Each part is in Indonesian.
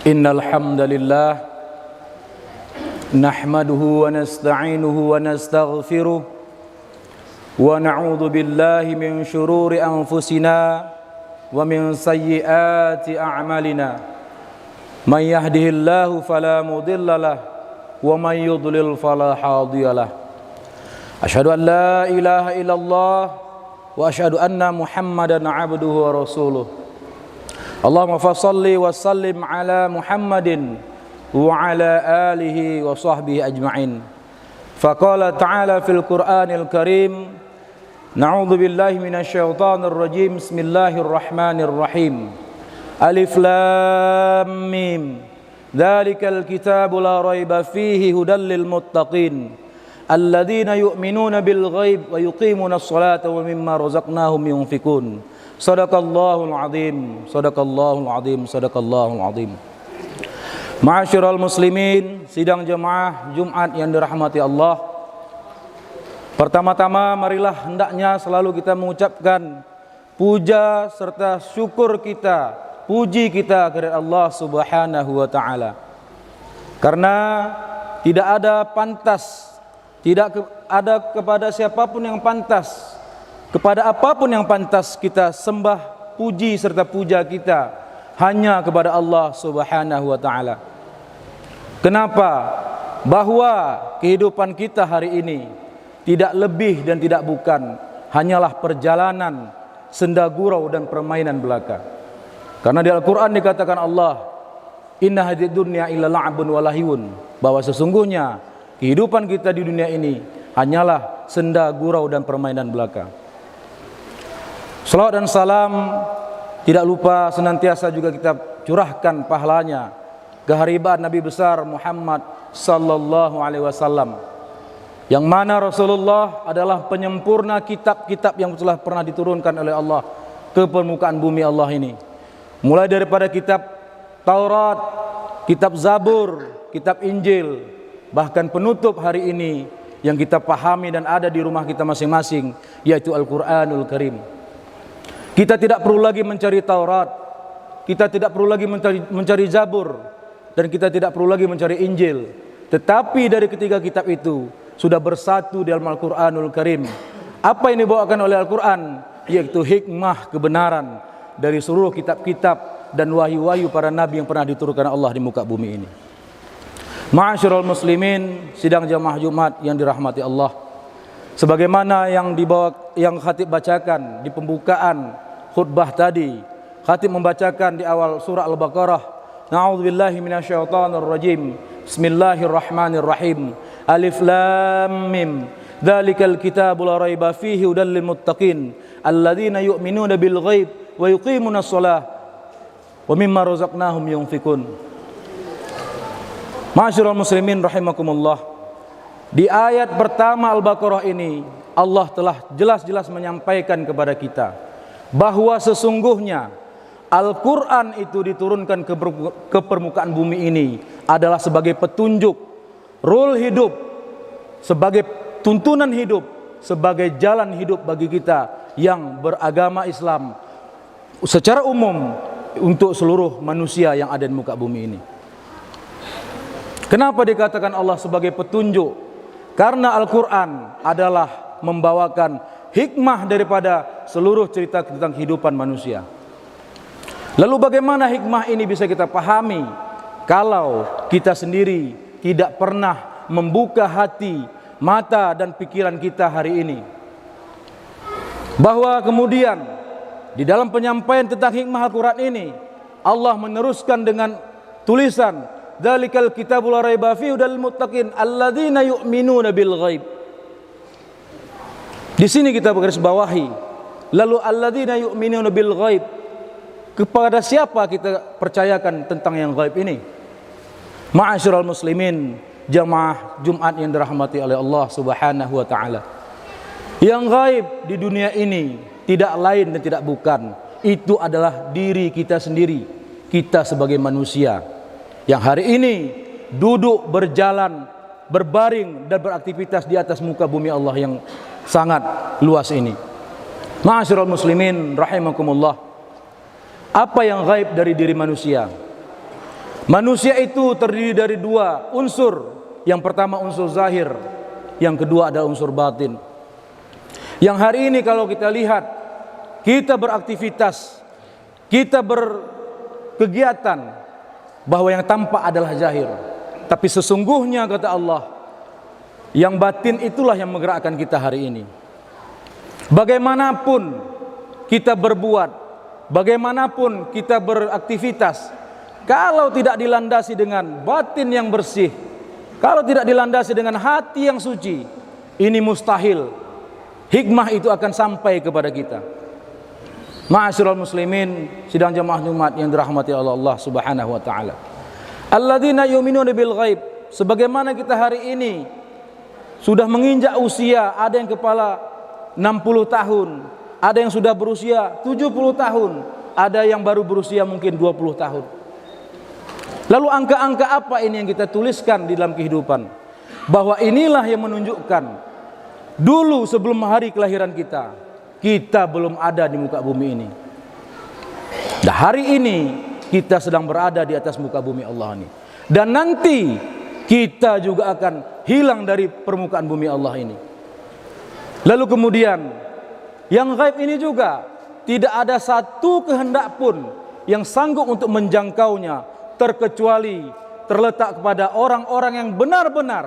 Innal hamdalillah nahmaduhu wa nasta'inuhu wa nastaghfiruh wa na'udzu billahi min shururi anfusina wa min sayyiati a'malina. Man yahdihillahu fala mudhillalah wa man yudlil fala hadiyalah. Asyhadu an la ilaha illallah wa asyhadu anna Muhammadan 'abduhu wa rasuluh. Allahumma fassalli wa sallim ala Muhammadin wa ala alihi wa sahbihi ajma'in. Faqala ta'ala fil Qur'anil Karim, na'udzu billahi minasyaitonir rajim. Bismillahirrahmanirrahim. Alif lam mim. Dzalikal kitabu la raiba fihi hudal lil muttaqin alladzina yu'minuna bil ghaib wa yuqimunas salata wa mimma razaqnahum yunfikun. Sadaqallahul azim, sadaqallahul azim, sadaqallahul azim. Ma'asyiral muslimin, sidang jemaah Jumat yang dirahmati Allah. Pertama-tama marilah hendaknya selalu kita mengucapkan puja serta syukur kita, puji kita kepada Allah Subhanahu wa taala. Karena tidak ada pantas, tidak ada kepada siapapun yang pantas, kepada apapun yang pantas kita sembah, puji serta puja kita hanya kepada Allah Subhanahu wa taala. Kenapa? Bahwa kehidupan kita hari ini tidak lebih dan tidak bukan hanyalah perjalanan senda gurau dan permainan belaka. Karena di Al-Qur'an dikatakan Allah, inna hadid dunya illa la'bun wa lahiyun, bahwa sesungguhnya kehidupan kita di dunia ini hanyalah senda gurau dan permainan belaka. Salawat dan salam tidak lupa senantiasa juga kita curahkan pahalanya keharibaan Nabi besar Muhammad sallallahu alaihi wasallam, yang mana Rasulullah adalah penyempurna kitab-kitab yang telah pernah diturunkan oleh Allah ke permukaan bumi Allah ini. Mulai daripada kitab Taurat, kitab Zabur, kitab Injil, bahkan penutup hari ini yang kita pahami dan ada di rumah kita masing-masing, yaitu Al-Qur'anul Karim. Kita tidak perlu lagi mencari Taurat, kita tidak perlu lagi mencari Zabur, dan kita tidak perlu lagi mencari Injil. Tetapi dari ketiga kitab itu sudah bersatu dalam Al-Qur'anul Karim. Apa yang dibawakan oleh Al-Qur'an? Yaitu hikmah kebenaran dari seluruh kitab-kitab dan wahyu-wahyu para nabi yang pernah diturunkan Allah di muka bumi ini. Ma'asyiral muslimin, sidang jamaah Jumat yang dirahmati Allah. Sebagaimana yang khatib bacakan di pembukaan khutbah tadi, khatib membacakan di awal surah Al-Baqarah, na'udzubillahi minasyaitonir rajim. Bismillahirrahmanirrahim. Alif lam mim. Dzalikal kitabu la raiba fihi hudal lil muttaqin alladzina yu'minuna bil ghaib wa yuqimunas shalah wa mimma razaqnahum yunfikun. Ma'asyiral muslimin rahimakumullah. Di ayat pertama Al-Baqarah ini Allah telah jelas-jelas menyampaikan kepada kita bahwa sesungguhnya Al-Quran itu diturunkan ke permukaan bumi ini adalah sebagai petunjuk, rule hidup, sebagai tuntunan hidup, sebagai jalan hidup bagi kita yang beragama Islam secara umum untuk seluruh manusia yang ada di muka bumi ini. Kenapa dikatakan Allah sebagai petunjuk? Karena Al-Quran adalah membawakan hikmah daripada seluruh cerita tentang kehidupan manusia. Lalu bagaimana hikmah ini bisa kita pahami kalau kita sendiri tidak pernah membuka hati, mata dan pikiran kita hari ini? Bahwa kemudian di dalam penyampaian tentang hikmah Al-Quran ini Allah meneruskan dengan tulisan, dzalikal kitabu la raiba fihi hudal muttaqin alladzina yu'minuna bil ghaib. Di sini kita garis bawahi, lalu alladzina yu'minuna bil ghaib, kepada siapa kita percayakan tentang yang gaib ini? Ma'asyiral muslimin, jamaah Jumat yang dirahmati oleh Allah Subhanahu wa taala. Yang gaib di dunia ini tidak lain dan tidak bukan, itu adalah diri kita sendiri, kita sebagai manusia yang hari ini duduk, berjalan, berbaring dan beraktivitas di atas muka bumi Allah yang sangat luas ini. Ma'asyiral muslimin rahimakumullah. Apa yang gaib dari diri manusia? Manusia itu terdiri dari dua unsur. Yang pertama unsur zahir, yang kedua adalah unsur batin. Yang hari ini kalau kita lihat, kita beraktivitas, kita berkegiatan, bahwa yang tampak adalah zahir. Tapi sesungguhnya kata Allah, yang batin itulah yang menggerakkan kita hari ini. Bagaimanapun kita berbuat, bagaimanapun kita beraktivitas, kalau tidak dilandasi dengan batin yang bersih, kalau tidak dilandasi dengan hati yang suci, ini mustahil hikmah itu akan sampai kepada kita. Ma'asyiral muslimin, sidang jamaah Jumat yang dirahmati oleh Allah Subhanahu wa taala. Alladzina yu'minuna bil ghaib, sebagaimana kita hari ini sudah menginjak usia, ada yang kepala 60 tahun, ada yang sudah berusia 70 tahun, ada yang baru berusia mungkin 20 tahun. Lalu angka-angka apa ini yang kita tuliskan di dalam kehidupan? Bahwa inilah yang menunjukkan dulu sebelum hari kelahiran kita, kita belum ada di muka bumi ini. Dan hari ini kita sedang berada di atas muka bumi Allah ini. Dan nanti kita juga akan hilang dari permukaan bumi Allah ini. Lalu kemudian yang gaib ini juga tidak ada satu kehendak pun yang sanggup untuk menjangkaunya, terkecuali terletak kepada orang-orang yang benar-benar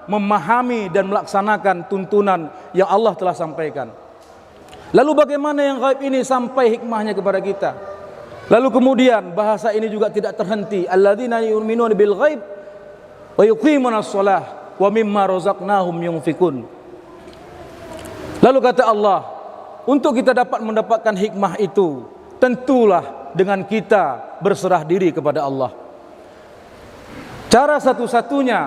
memahami dan melaksanakan tuntunan yang Allah telah sampaikan. Lalu bagaimana yang gaib ini sampai hikmahnya kepada kita? Lalu kemudian bahasa ini juga tidak terhenti. Alladzina yu'minuna bil ghaib wa yuqimunas shalah wa mimma razaqnahum yunfikun. Lalu kata Allah, untuk kita dapat mendapatkan hikmah itu, tentulah dengan kita berserah diri kepada Allah. Cara satu-satunya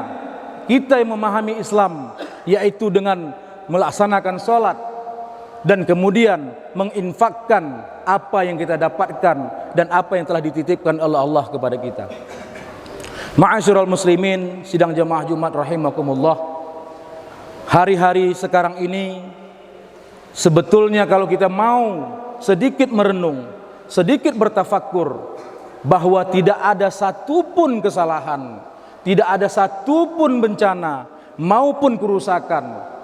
kita yang memahami Islam, yaitu dengan melaksanakan sholat dan kemudian menginfakkan apa yang kita dapatkan dan apa yang telah dititipkan oleh Allah kepada kita. Ma'asyiral muslimin, sidang jamaah Jumat rahimakumullah. Hari-hari sekarang ini sebetulnya kalau kita mau sedikit merenung, sedikit bertafakkur, bahwa tidak ada satupun kesalahan, tidak ada satupun bencana maupun kerusakan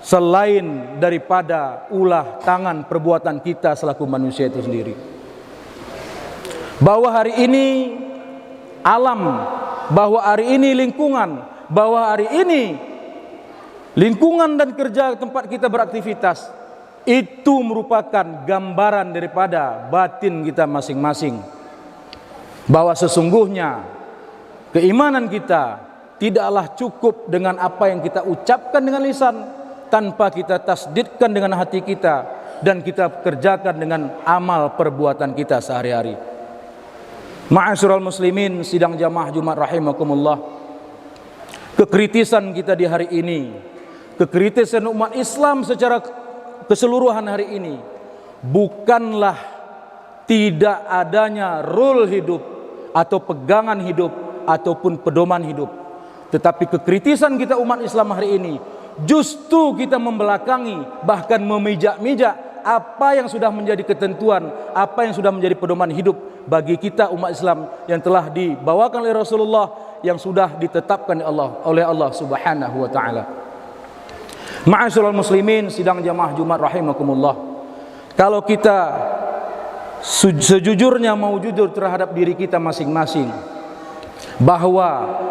selain daripada ulah tangan perbuatan kita selaku manusia itu sendiri. Bahwa hari ini alam, bahwa hari ini lingkungan, bahwa hari ini lingkungan dan kerja tempat kita beraktivitas, itu merupakan gambaran daripada batin kita masing-masing. Bahwa sesungguhnya keimanan kita tidaklah cukup dengan apa yang kita ucapkan dengan lisan, tanpa kita tasdidkan dengan hati kita dan kita kerjakan dengan amal perbuatan kita sehari-hari. Ma'asyiral muslimin, sidang jamaah Jumat rahimakumullah. Kekritisan kita di hari ini, kekritisan umat Islam secara keseluruhan hari ini, bukanlah tidak adanya rule hidup atau pegangan hidup ataupun pedoman hidup, tetapi kekritisan kita umat Islam hari ini justru kita membelakangi, bahkan memijak-mijak apa yang sudah menjadi ketentuan, apa yang sudah menjadi pedoman hidup bagi kita umat Islam yang telah dibawakan oleh Rasulullah, yang sudah ditetapkan oleh Allah Subhanahu wa taala. Ma'asyiral muslimin, sidang jamaah Jumat rahimakumullah. Kalau kita sejujurnya mau jujur terhadap diri kita masing-masing, bahwa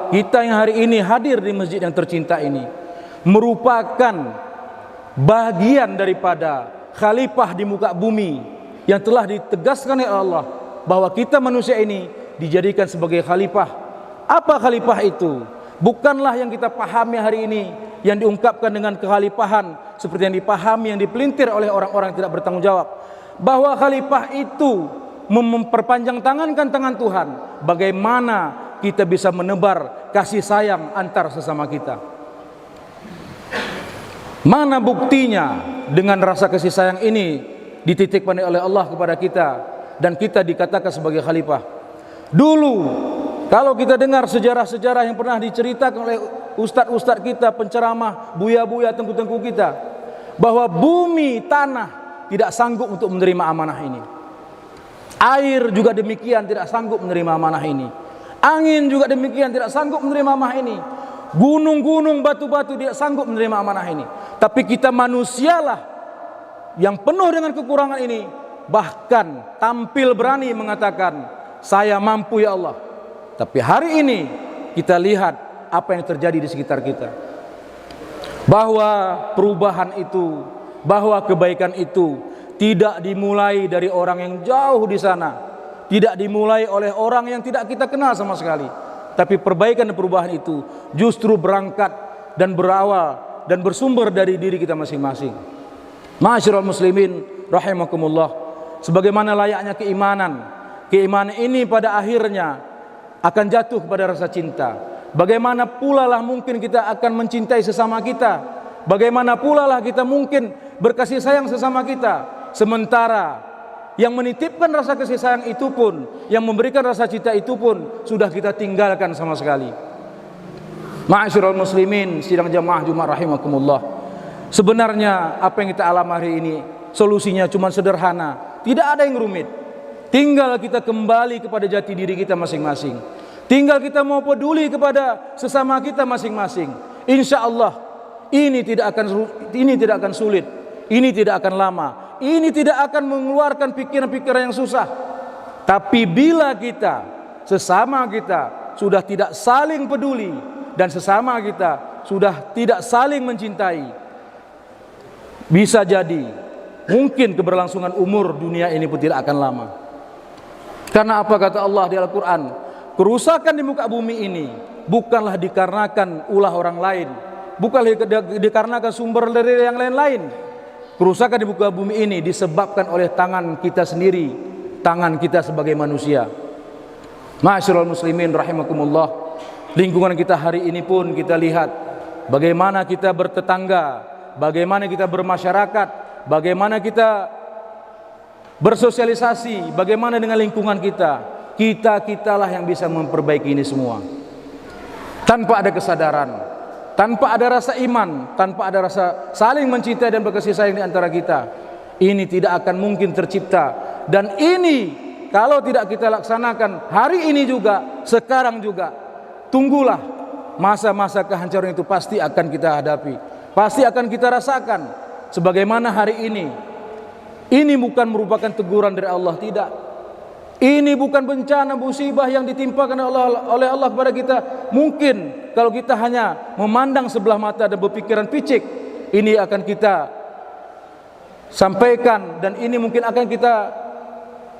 kita yang hari ini hadir di masjid yang tercinta ini merupakan bagian daripada khalifah di muka bumi yang telah ditegaskan oleh Allah, bahwa kita manusia ini dijadikan sebagai khalifah. Apa khalifah itu? Bukanlah yang kita pahami hari ini, yang diungkapkan dengan kekhalifahan seperti yang dipahami, yang dipelintir oleh orang-orang yang tidak bertanggung jawab, bahwa khalifah itu memperpanjang tangan Tuhan. Bagaimana kita bisa menebar kasih sayang antar sesama kita? Mana buktinya dengan rasa kasih sayang ini dititipkan oleh Allah kepada kita dan kita dikatakan sebagai khalifah? Dulu kalau kita dengar sejarah-sejarah yang pernah diceritakan oleh ustadz-ustadz kita, penceramah, buya-buya, tengku-tengku kita, bahwa bumi, tanah tidak sanggup untuk menerima amanah ini. Air juga demikian tidak sanggup menerima amanah ini. Angin juga demikian tidak sanggup menerima amanah ini. Gunung-gunung, batu-batu tidak sanggup menerima amanah ini. Tapi kita manusialah yang penuh dengan kekurangan ini, bahkan tampil berani mengatakan, saya mampu ya Allah. Tapi hari ini kita lihat apa yang terjadi di sekitar kita, bahwa perubahan itu, bahwa kebaikan itu tidak dimulai dari orang yang jauh di sana, tidak dimulai oleh orang yang tidak kita kenal sama sekali. Tapi perbaikan dan perubahan itu justru berangkat dan berawal dan bersumber dari diri kita masing-masing. Ma'asyiral muslimin rahimakumullah, sebagaimana layaknya keimanan ini pada akhirnya akan jatuh kepada rasa cinta. Bagaimana pula lah mungkin kita akan mencintai sesama kita, bagaimana pula lah kita mungkin berkasih sayang sesama kita, sementara yang menitipkan rasa kasih sayang itu pun, yang memberikan rasa cinta itu pun sudah kita tinggalkan sama sekali. Ma'asyiral muslimin sidang jamaah Jumat rahimakumullah, sebenarnya apa yang kita alami hari ini solusinya cuma sederhana, tidak ada yang rumit. Tinggal kita kembali kepada jati diri kita masing-masing, tinggal kita mau peduli kepada sesama kita masing-masing. Insya Allah ini tidak akan sulit, ini tidak akan lama, ini tidak akan mengeluarkan pikiran-pikiran yang susah. Tapi bila kita, sesama kita sudah tidak saling peduli, dan sesama kita sudah tidak saling mencintai, bisa jadi mungkin keberlangsungan umur dunia ini pun tidak akan lama. Karena apa kata Allah di Al-Quran? Kerusakan di muka bumi ini bukanlah dikarenakan ulah orang lain, bukanlah dikarenakan sumber dari yang lain-lain. Kerusakan di muka bumi ini disebabkan oleh tangan kita sendiri, tangan kita sebagai manusia. Ma'asyiral muslimin rahimakumullah, lingkungan kita hari ini pun kita lihat bagaimana kita bertetangga, bagaimana kita bermasyarakat, bagaimana kita bersosialisasi, bagaimana dengan lingkungan kita. Kita-kitalah yang bisa memperbaiki ini semua. Tanpa ada kesadaran, tanpa ada rasa iman, tanpa ada rasa saling mencintai dan berkasih sayang di antara kita, ini tidak akan mungkin tercipta. Dan ini kalau tidak kita laksanakan hari ini juga, sekarang juga, tunggulah masa-masa kehancuran itu pasti akan kita hadapi, pasti akan kita rasakan. Sebagaimana hari ini bukan merupakan teguran dari Allah, tidak. Ini bukan bencana musibah yang ditimpakan oleh Allah kepada kita. Mungkin kalau kita hanya memandang sebelah mata dan berpikiran picik, ini akan kita sampaikan dan ini mungkin akan kita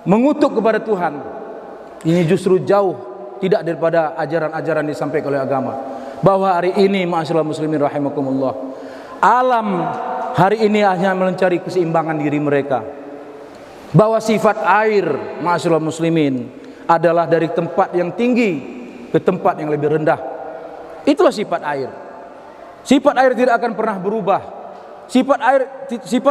mengutuk kepada Tuhan. Ini justru jauh tidak daripada ajaran-ajaran disampaikan oleh agama. Bahwa hari ini ma'asyiral muslimin rahimakumullah, alam hari ini hanya mencari keseimbangan diri mereka. Bahwa sifat air ma'asyiral muslimin adalah dari tempat yang tinggi ke tempat yang lebih rendah. Itulah sifat air. Sifat air tidak akan pernah berubah. Sifat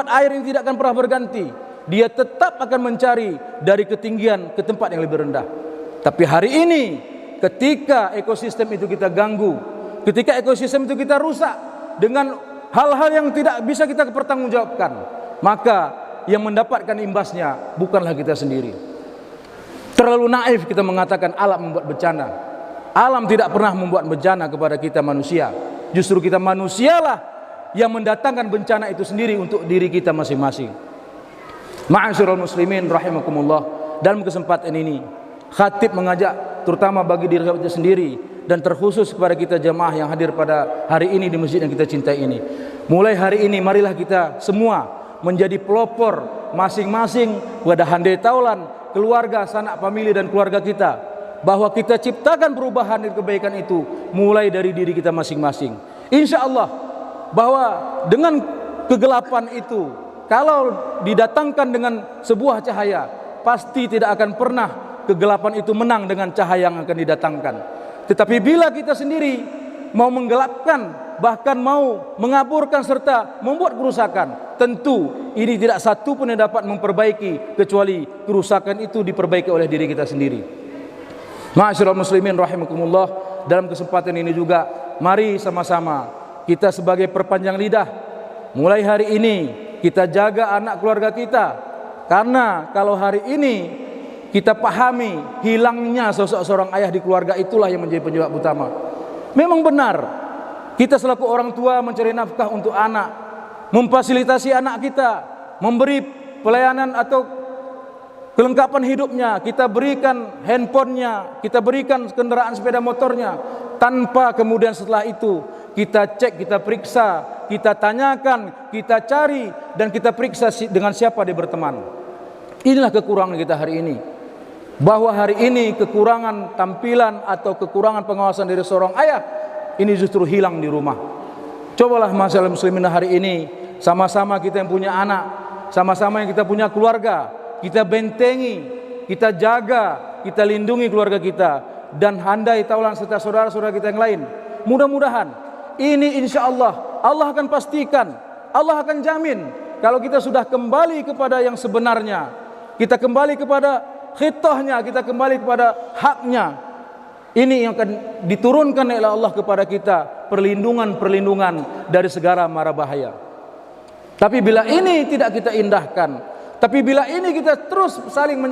air yang tidak akan pernah berganti. Dia tetap akan mencari dari ketinggian ke tempat yang lebih rendah. Tapi hari ini ketika ekosistem itu kita ganggu, ketika ekosistem itu kita rusak dengan hal-hal yang tidak bisa kita pertanggungjawabkan, maka yang mendapatkan imbasnya bukanlah kita sendiri. Terlalu naif kita mengatakan alam membuat bencana. Alam tidak pernah membuat bencana kepada kita manusia. Justru kita manusialah yang mendatangkan bencana itu sendiri untuk diri kita masing-masing. Ma'asyiral muslimin rahimakumullah, dalam kesempatan ini khatib mengajak terutama bagi diri kita sendiri dan terkhusus kepada kita jemaah yang hadir pada hari ini di masjid yang kita cintai ini. Mulai hari ini marilah kita semua menjadi pelopor masing-masing pada handai taulan keluarga, sanak famili dan keluarga kita, bahwa kita ciptakan perubahan dan kebaikan itu mulai dari diri kita masing-masing. Insya Allah bahwa dengan kegelapan itu, kalau didatangkan dengan sebuah cahaya, pasti tidak akan pernah kegelapan itu menang dengan cahaya yang akan didatangkan. Tetapi bila kita sendiri mau menggelapkan, bahkan mau mengaburkan serta membuat kerusakan, tentu ini tidak satu pun yang dapat memperbaiki kecuali kerusakan itu diperbaiki oleh diri kita sendiri. Ma'asyiral muslimin rahimakumullah, dalam kesempatan ini juga mari sama-sama kita sebagai perpanjang lidah, mulai hari ini kita jaga anak keluarga kita. Karena kalau hari ini kita pahami hilangnya sosok seorang ayah di keluarga itulah yang menjadi penyebab utama. Memang benar, kita selaku orang tua mencari nafkah untuk anak, memfasilitasi anak kita, memberi pelayanan atau kelengkapan hidupnya, kita berikan handphonenya, kita berikan kendaraan sepeda motornya, tanpa kemudian setelah itu kita cek, kita periksa, kita tanyakan, kita cari, dan kita periksa dengan siapa dia berteman. Inilah kekurangan kita hari ini. Bahwa hari ini kekurangan tampilan atau kekurangan pengawasan dari seorang ayah ini justru hilang di rumah. Cobalah masyarakat muslimin hari ini, sama-sama kita yang punya anak, sama-sama yang kita punya keluarga, kita bentengi, kita jaga, kita lindungi keluarga kita, dan handai taulan serta saudara-saudara kita yang lain. Mudah-mudahan ini insya Allah, Allah akan pastikan, Allah akan jamin kalau kita sudah kembali kepada yang sebenarnya, kita kembali kepada khitahnya, kita kembali kepada haknya. Ini yang akan diturunkan oleh Allah kepada kita, perlindungan dari segala mara bahaya. Tapi bila ini tidak kita indahkan, tapi bila ini kita terus saling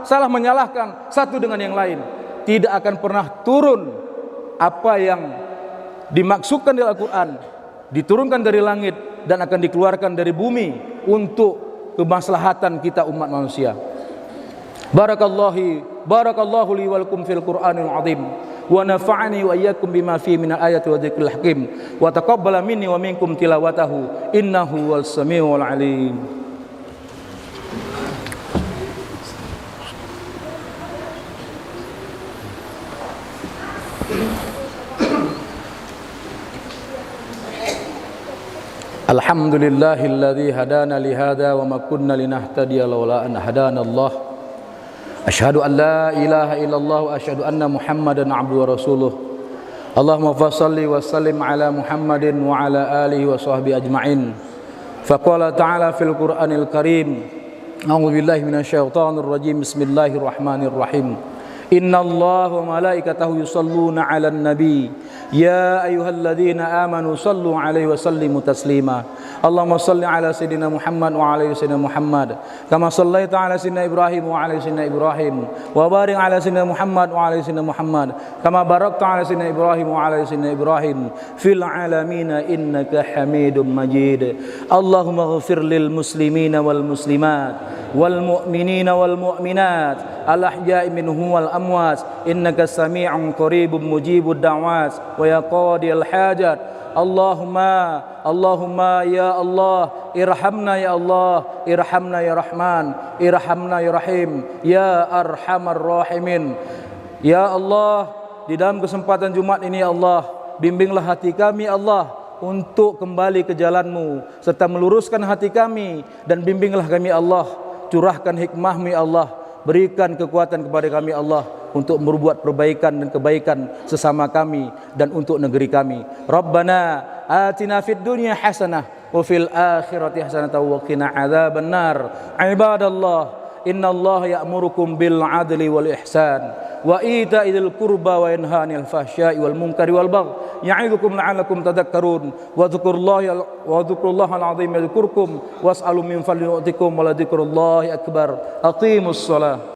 salah menyalahkan satu dengan yang lain, tidak akan pernah turun apa yang dimaksudkan di Al-Quran, diturunkan dari langit dan akan dikeluarkan dari bumi untuk kemaslahatan kita umat manusia. Barakallahu li wa lakum fil Qur'anil azim wa nafa'ani wa iyyakum bima fihi minal ayati wa dzikril hakim wa taqabbala minni wa minkum tilawatahu innahu was samiul alim. Alhamdulillahilladzi hadana li hadza wa ma kunna linahtadiya laula an hadana Allah. Asyhadu an la ilaha illallah wa asyhadu anna Muhammadan abduhu wa rasuluh. Allahumma fassalli wa sallim ala Muhammadin wa ala alihi wa sahbihi ajma'in. Faqala ta'ala fil Qur'anil Karim, a'udzu billahi minasyaitonir rajim. Bismillahirrahmanirrahim. Innallaha wa malaikatahu yusholluna 'alan nabi ya ayyuhalladzina amanu shallu 'alaihi wa sallimu taslima. Allahumma shalli 'ala sayyidina Muhammad wa 'ala sayyidina Muhammad kama shallaita 'ala sayyidina Ibrahim wa 'ala sayyidina Ibrahim wa barik 'ala sayyidina Muhammad wa 'ala sayyidina Muhammad kama barakta 'ala sayyidina Ibrahim wa 'ala sayyidina Ibrahim fil 'alamin innaka Hamidum Majid. Allahumma ighfir lil muslimina wal muslimat wal mu'minina wal mu'minat al ahya'i minhum wal amwat innaka sami'un qaribun mujibud da'wat wa ya qadiyal hajat. Allahumma ya Allah, irhamna ya Allah, irhamna ya Rahman, irhamna ya Rahim, ya Arhamar Rahimin. Ya Allah, di dalam kesempatan Jumat ini ya Allah, bimbinglah hati kami Allah untuk kembali ke jalan-Mu serta meluruskan hati kami, dan bimbinglah kami Allah, curahkan hikmah-Mu ya Allah, berikan kekuatan kepada kami Allah untuk berbuat perbaikan dan kebaikan sesama kami dan untuk negeri kami. Rabbana atina fid dunya hasanah wa fil akhirati hasanah wa qina adzabannar. Ibadallah, innallaha ya'murukum bil adli wal ihsan wa ita'il qurba wa yanha 'anil fahsya'i wal munkari wal baghi ya'idukum la'allakum tadhakkarun wa dzkurullaha al-'azim yadhkurkum was'alu min fadlihi yu'tikum wa la dzikrullahi akbar. Aqimus shalah.